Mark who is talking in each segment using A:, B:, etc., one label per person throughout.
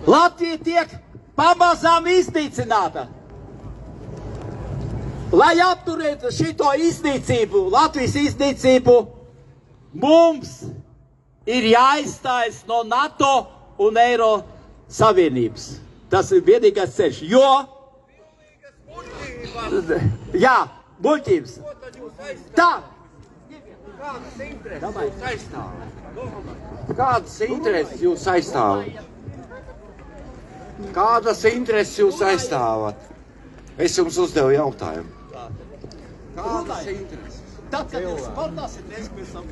A: Latvija tiek pamazām iznīcināta. Lai apturētu šito iznīcību, Latvijas iznīcību, mums ir jāizstājas no NATO un Eiro Savienības. Tas ir vienīgais ceļš, jo... Jā, muļķības. Tā.
B: Kādas intereses jūs aizstāvat? Kādas intereses jūs aizstāvat? Es jums uzdevu jautājumu. Kādas intereses?
A: Tad, kad jūs sportāsiet, es pēc tam...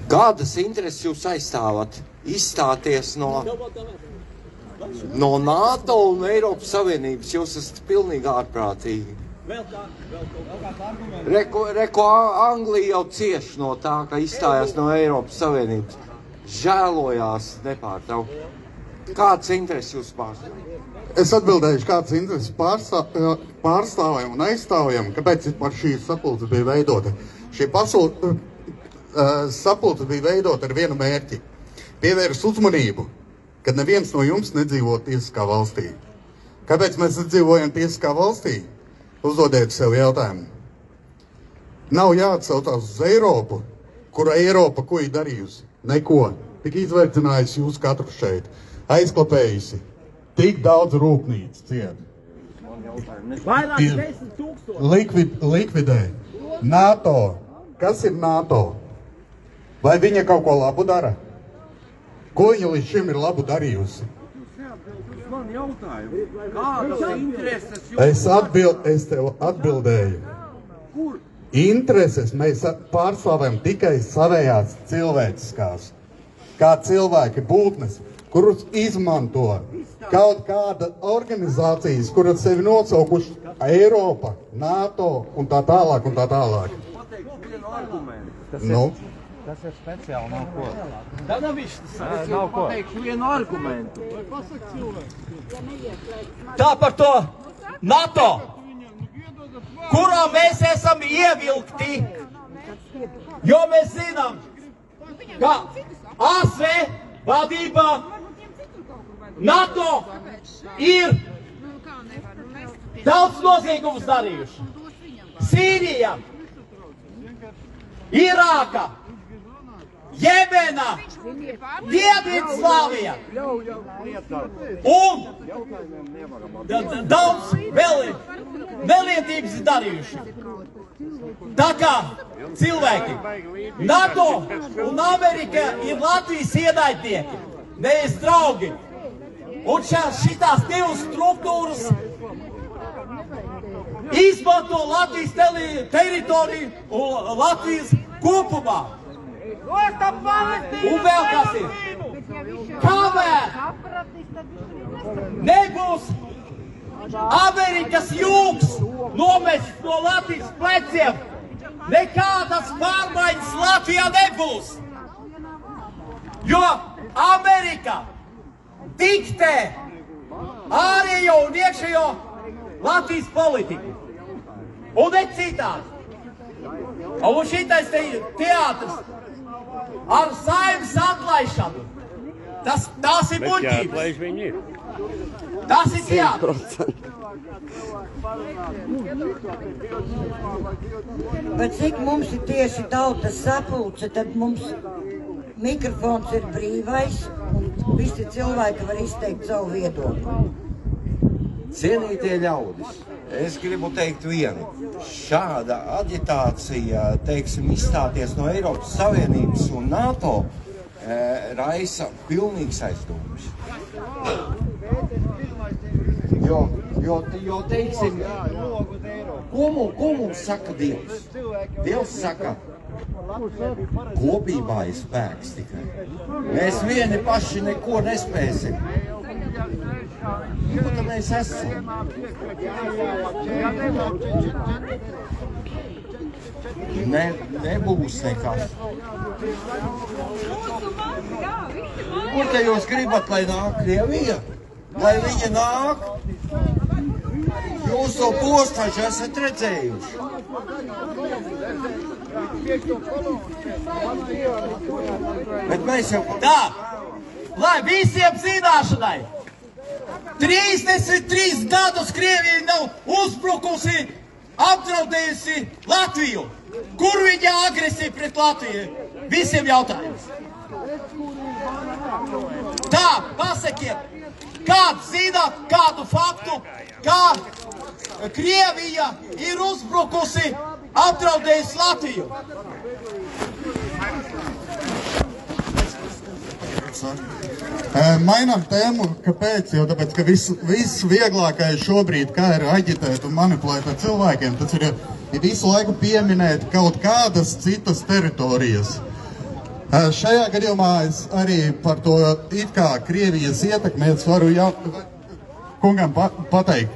B: Kādas intereses jūs aizstāvat? Izstāties no NATO un Eiropas Savienības. Jūs esat pilnīgi ārprātīgi. Reko Anglija jau cieš no tā, ka izstājās no Eiropas Savienības. Žēlojās nepārtraukti. Kādas intereses jūs pārstāvjat?
C: Es atbildēšu, kādas intereses pārstāvjam un aizstāvjam, kāpēc par šī sapulce bija veidota. Šī sapulce bija veidota ar vienu mērķi. Pievērst uzmanību, kad neviens no jums nedzīvo tiesiskā valstī. Kāpēc mēs nedzīvojam tiesiskā valstī? Uzdodiet sev jautājumu. Nav jāatsaucās uz Eiropu, kura Eiropa ko ir darījusi? Neko. Tik izvērcinājusi jūs katru šeit. Aizklapējusi. Tik daudz rūpnīcu ciet.
A: Vairāk 10 000.
C: Likvidē. NATO. Kas ir NATO? Vai viņa kaut ko labu dara? Ko viņa līdz šim ir labu darījusi?
B: Man jautājumu. Kādas intereses jūs...
C: Es tev atbildēju. Intereses mēs pārstāvjam tikai savējās cilvēciskās. Kā cilvēki būtnes, kurus izmanto kaut kāda organizācijas, kuras sevi nosaukuši Eiropa, NATO un tā tālāk un tā tālāk.
B: Pateikt vienu argumentu.
D: Tas ir speciāli, nav ko.
A: Tā nav viss.
B: Es jau pateikšu vienu argumentu.
A: Tā par to NATO, kurā mēs esam ievilkti, jo mēs zinām, ka ASV vadībā NATO ir daudz noziegumus darījuši. Sīrija, Irāka, Jemena, Dienvidslāvija un daudz vēl nelietības ir darījuši. Tā kā cilvēki, NATO un Amerika ir Latvijas ienaidnieki, nevis draugi. Un šitās divas struktūras izmanto Latvijas teritoriju un Latvijas kopumā. Un vēl kas ir? Kamēr nebūs Amerikas jūgs nomests no Latvijas pleciem, nekādas pārmaiņas Latvijā nebūs. Jo Amerika diktē ārējo un iekšējo Latvijas politiku. Un ne citādi. Un šitais teātris ar Saeimas atlaišanu. Tas ir muļķības. Tas ir teātris.
E: Bet cik mums ir tieši tautas sapulce, tad mums mikrofons ir brīvais un visi cilvēki var izteikt savu viedokli.
B: Cienītie ļaudis, es gribu teikt vienu. Šāda aģitācija, teiksim, izstāties no Eiropas Savienības un NATO raisa pilnīgs aizdomas. Jo teiksim, ko mums saka Dievs? Dievs saka, kopībā ir spēks tikai. Mēs vieni paši neko nespēsim. Ko tad mēs esam? Nebūs nekas. Kur te jūs gribat, lai nāk Krievija? Lai viņa nāk? Jūs to postažu esat redzējuši. Bet mēs jau...
A: Tā, lai visiem zināšanai, 33 gadus Krievija nav uzbrukusi, apdraudējusi Latviju. Kur viņa agresija pret Latviju? Visiem jautājums. Tā, pasakiet, kāds zināt kādu faktu, kā Krievija ir uzbrukusi, apdraudējusi Latviju?
C: Mainām tēmu, kāpēc? Jo tāpēc, ka viss vieglākais šobrīd, kā ir aģitēt un manipulēt ar cilvēkiem, tas ir visu laiku pieminēt kaut kādas citas teritorijas. Šajā gadījumā es arī par to it kā Krievijas ietekmi, es varu kungam pateikt.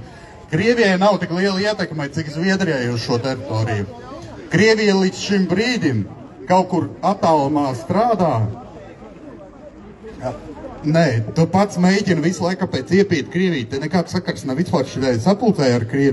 C: Krievijai nav tik liela ietekme, cik Zviedrijai uz šo teritoriju. Krievija līdz šim brīdim kaut kur attālumā strādā. Nē, tu pats mēģini visu laiku pēc iepīt Krieviju. Te nekāds sakars nav vispār šai sapulcē ar Krieviju.